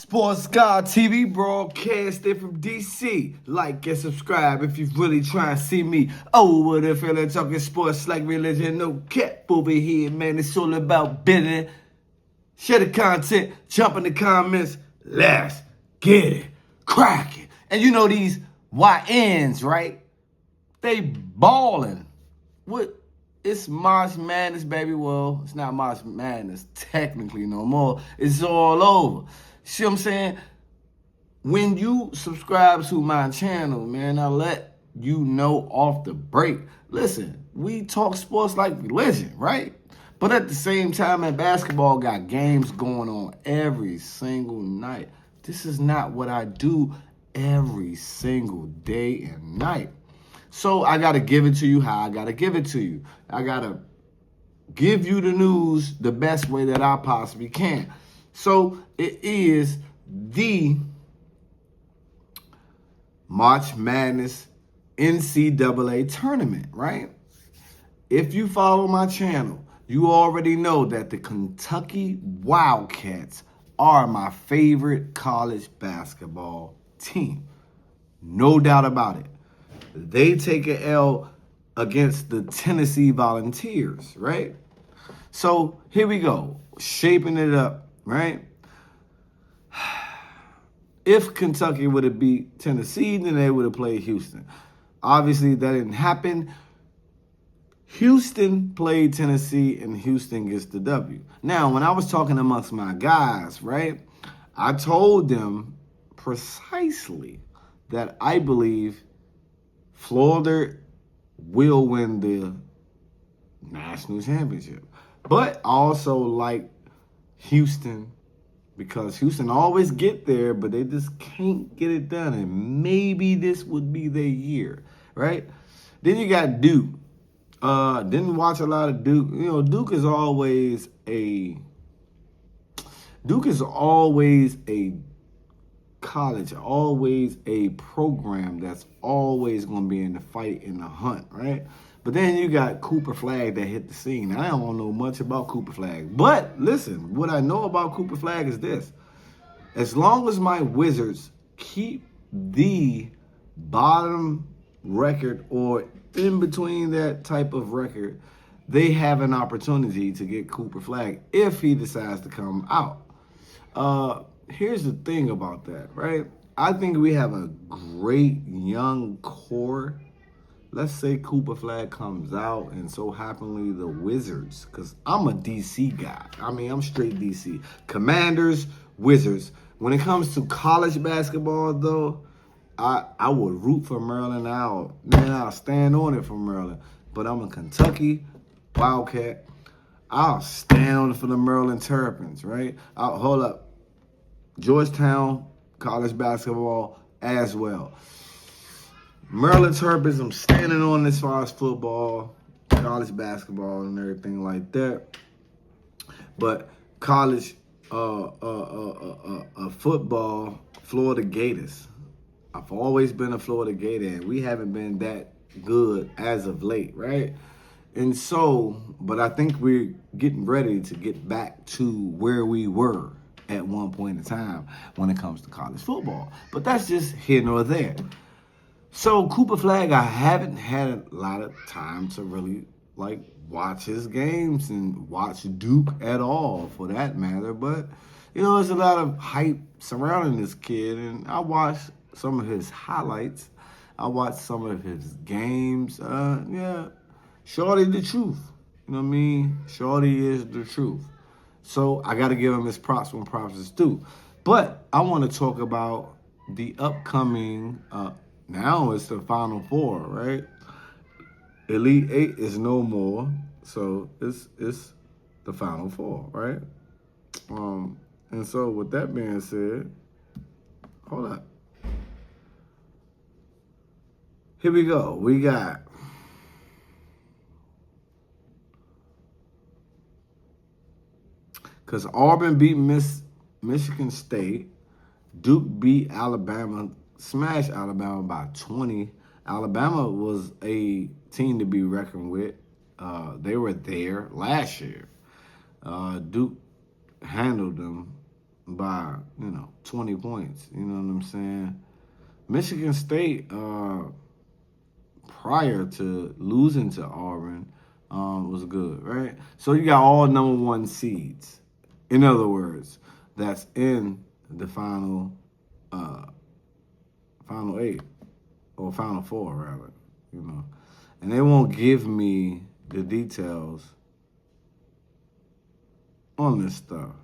Sports God TV broadcasted from DC. Like and subscribe if you really try to see me over the feeling talking sports like religion. No cap over here, man. It's all about business. Share the content, jump in the comments. Let's get it cracking. And you know these YNs, right? They balling. What? It's March Madness, baby. Well, it's not March Madness technically no more. It's all over. See what I'm saying? When you subscribe to my channel, man, I let you know off the break. Listen, we talk sports like religion, right? But at the same time, man, basketball got games going on every single night. This is not what I do every single day and night. So I got to give it to you how I got to give it to you. I got to give you the news the best way that I possibly can. So it is the March Madness NCAA tournament, right? If you follow my channel, you already know that the Kentucky Wildcats are my favorite college basketball team. No doubt about it. They take an L against the Tennessee Volunteers, right? So here we go, shaping it up, right? If Kentucky would have beat Tennessee, then they would have played Houston. Obviously, that didn't happen. Houston played Tennessee, and Houston gets the W. Now, when I was talking amongst my guys, right, I told them precisely that I believe Florida will win the national championship. But I also like Houston because Houston always get there, but they just can't get it done. And maybe this would be their year, right? Then you got Duke. Didn't watch a lot of Duke. You know, Duke is always a college, always a program that's always going to be in the fight, in the hunt, right? But then you got Cooper Flag that hit the scene. I don't know much about Cooper Flag. But listen, what I know about Cooper Flag is this. As long as my Wizards keep the bottom record or in between that type of record, they have an opportunity to get Cooper Flag if he decides to come out. Here's the thing about that, right? I think we have a great young core. Let's say Cooper Flag comes out and so happily the Wizards, because I'm a DC guy. I mean, I'm straight DC. Commanders, Wizards. When it comes to college basketball, though, I would root for Maryland. I'll stand on it for Maryland. But I'm a Kentucky Wildcat. I'll stand on it for the Maryland Terrapins, right? Hold up. Georgetown college basketball as well. Maryland Terrapins, I'm standing on as far as football, college basketball, and everything like that. But college football, Florida Gators. I've always been a Florida Gator, and we haven't been that good as of late, right? And so, but I think we're getting ready to get back to where we were at one point in time when it comes to college football. But that's just here nor there. So Cooper Flag, I haven't had a lot of time to really watch his games and watch Duke at all for that matter. But, you know, there's a lot of hype surrounding this kid, and I watched some of his highlights. I watched some of his games. Yeah, Shorty the truth. You know what I mean? Shorty is the truth. So I got to give him his props when props is due. But I want to talk about the upcoming, now it's the Final Four, right? Elite Eight is no more. So it's the Final Four, right? And so with that being said, hold up. Here we go. We got because Auburn beat Michigan State, Duke beat Alabama, smashed Alabama by 20. Alabama was a team to be reckoned with. They were there last year. Duke handled them by 20 points. You know what I'm saying? Michigan State, prior to losing to Auburn, was good, right? So you got all number one seeds. In other words, that's in the final eight or final four rather, and they won't give me the details on this stuff.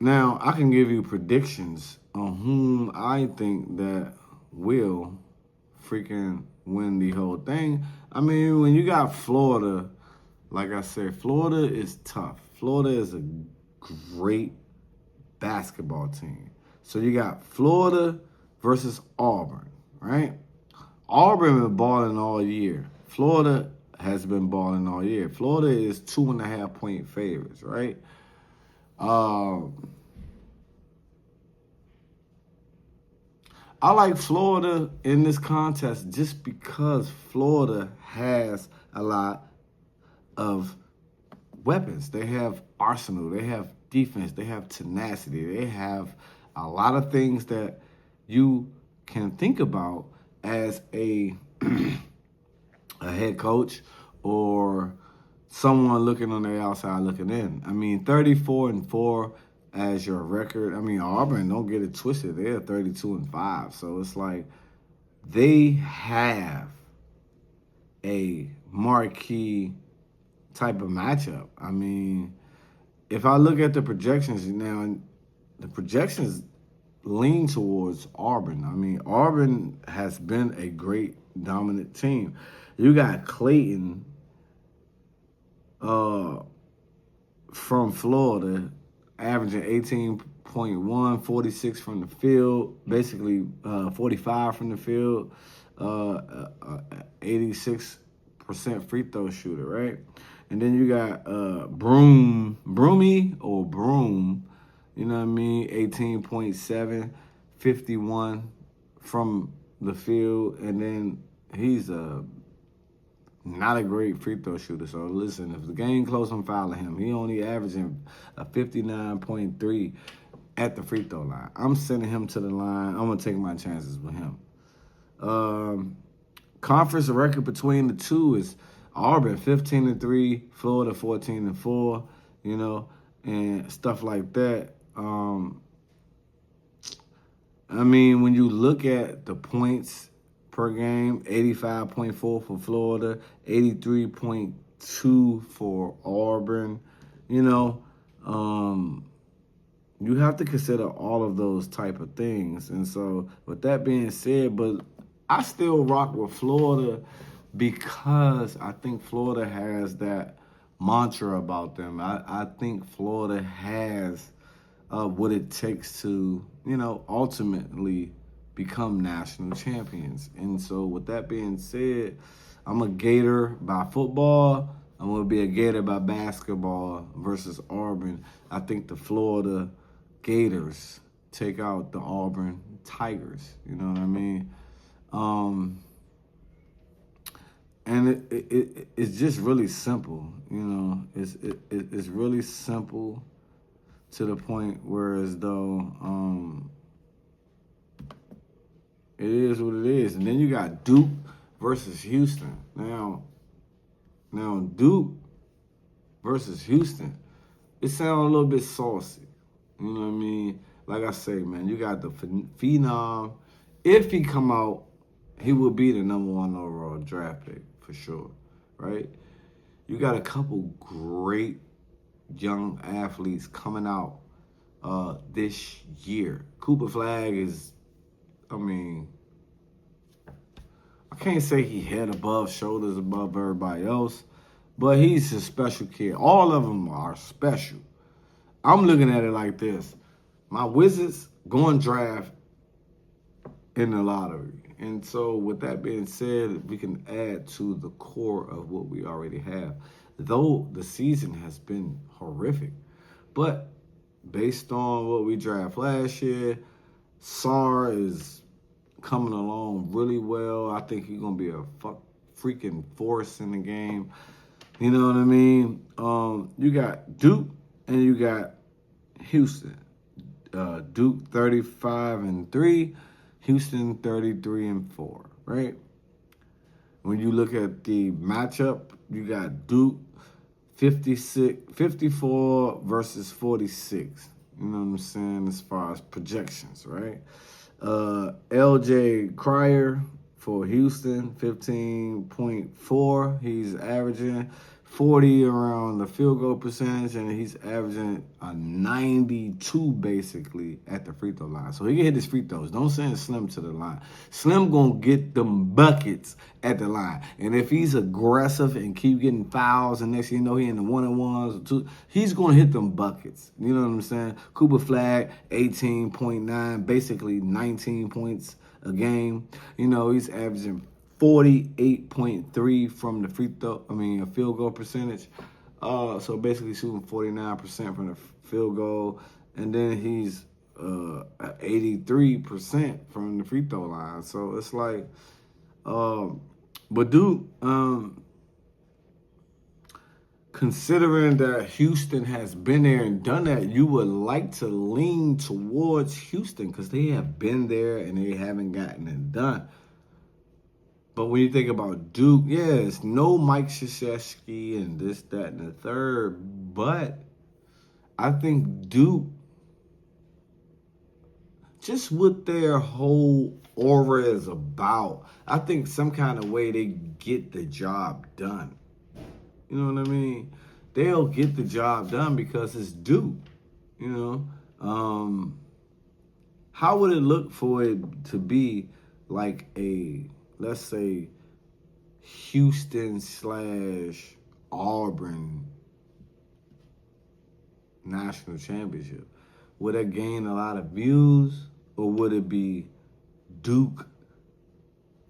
Now, I can give you predictions on whom I think that will freaking win the whole thing. I mean, when you got Florida, like I said, Florida is tough. Florida is a great basketball team. So you got Florida versus Auburn, right? Auburn been balling all year. Florida has been balling all year. Florida is 2.5 point favorites, right? I like Florida in this contest just because Florida has a lot of weapons. They have arsenal. They have defense. They have tenacity. They have a lot of things that you can think about as a head coach or someone looking on the outside looking in. I mean, 34-4 as your record. I mean, Auburn, don't get it twisted. They're 32-5. So it's like they have a marquee type of matchup. I mean, if I look at the projections now, the projections lean towards Auburn. I mean, Auburn has been a great dominant team. You got Clayton from Florida, averaging 18.1, 46 from the field, basically 45 from the field, 86% free throw shooter, right? And then you got Broom, you know what I mean? 18.7, 51 from the field, and then he's not a great free throw shooter. So listen, if the game close, I'm fouling him. He only averaging a 59.3 at the free throw line. I'm sending him to the line. I'm gonna take my chances with him. Conference record between the two is Auburn 15-3, Florida 14-4, and stuff like that. I mean, when you look at the points per game, 85.4 for Florida, 83.2 for Auburn, you have to consider all of those type of things. And so with that being said, but I still rock with Florida because I think Florida has that mantra about them. I think Florida has what it takes to, ultimately become national champions. And so with that being said, I'm a Gator by football. I'm going to be a Gator by basketball versus Auburn. I think the Florida Gators take out the Auburn Tigers. You know what I mean? And it's just really simple, It's really simple to the point where as though it is what it is. And then you got Duke versus Houston. Now Duke versus Houston, it sounds a little bit saucy. You know what I mean? Like I say, man, you got the phenom. If he come out, he will be the number one overall draft pick for sure, right? You got a couple great young athletes coming out this year. Cooper Flag is, I can't say he head above, shoulders above everybody else, but he's a special kid. All of them are special. I'm looking at it like this. My Wizards going draft in the lottery. And so with that being said, we can add to the core of what we already have. Though the season has been horrific, but based on what we drafted last year, Sarr is coming along really well. I think he's going to be a freaking force in the game. You know what I mean? You got Duke and you got Houston. Duke 35-3, Houston 33-4, right? When you look at the matchup, you got Duke 54 versus 46. You know what I'm saying? As far as projections, right? LJ Cryer for Houston, 15.4. He's averaging 40 around the field goal percentage, and he's averaging a 92 basically at the free throw line. So he can hit his free throws. Don't send Slim to the line. Slim gonna get them buckets at the line. And if he's aggressive and keep getting fouls, and next thing you know he in the 1-on-1s or two, he's gonna hit them buckets. You know what I'm saying? Cooper Flag, 18.9, basically 19 points a game. You know, he's averaging 48.3 from the a field goal percentage. So basically shooting 49% from the field goal. And then he's 83% from the free throw line. So it's like, but Duke, considering that Houston has been there and done that, you would like to lean towards Houston because they have been there and they haven't gotten it done. But when you think about Duke, yeah, it's no Mike Krzyzewski and this, that, and the third. But I think Duke, just what their whole aura is about, I think some kind of way they get the job done. You know what I mean? They'll get the job done because it's Duke. You know, how would it look for it to be like a, let's say, Houston/Auburn national championship? Would it gain a lot of views, or would it be Duke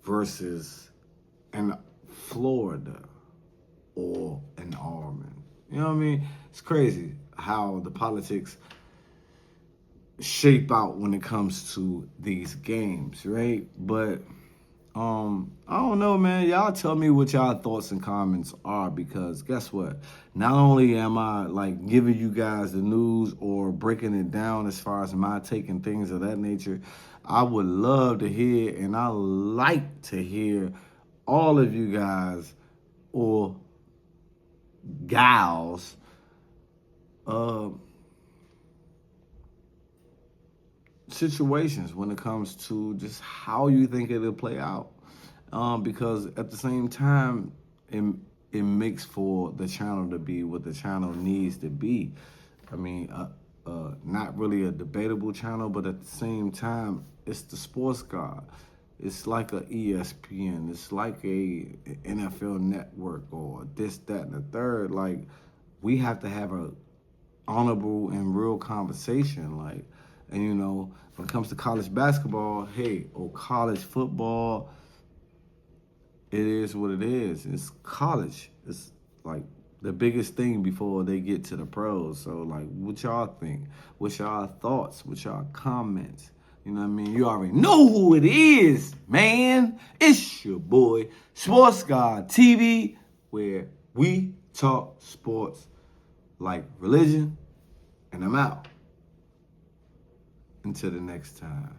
versus an Florida or an Auburn? You know what I mean? It's crazy how the politics shape out when it comes to these games, right? But I don't know, man. Y'all tell me what y'all thoughts and comments are, because guess what? Not only am I like giving you guys the news or breaking it down as far as my take and things of that nature, I would love to hear, and I like to hear all of you guys or gals situations when it comes to just how you think it'll play out. Because at the same time, it makes for the channel to be what the channel needs to be. I mean, not really a debatable channel, but at the same time, it's the sports god. It's like a ESPN. It's like a NFL Network or this, that, and the third. Like, we have to have a honorable and real conversation. Like, and you know, when it comes to college basketball, hey, or college football, it is what it is. It's college. It's like the biggest thing before they get to the pros. So like, what y'all think? What's y'all thoughts? What's y'all comments? You know what I mean? You already know who it is, man. It's your boy, Sports God TV, where we talk sports like religion. And I'm out. Until the next time.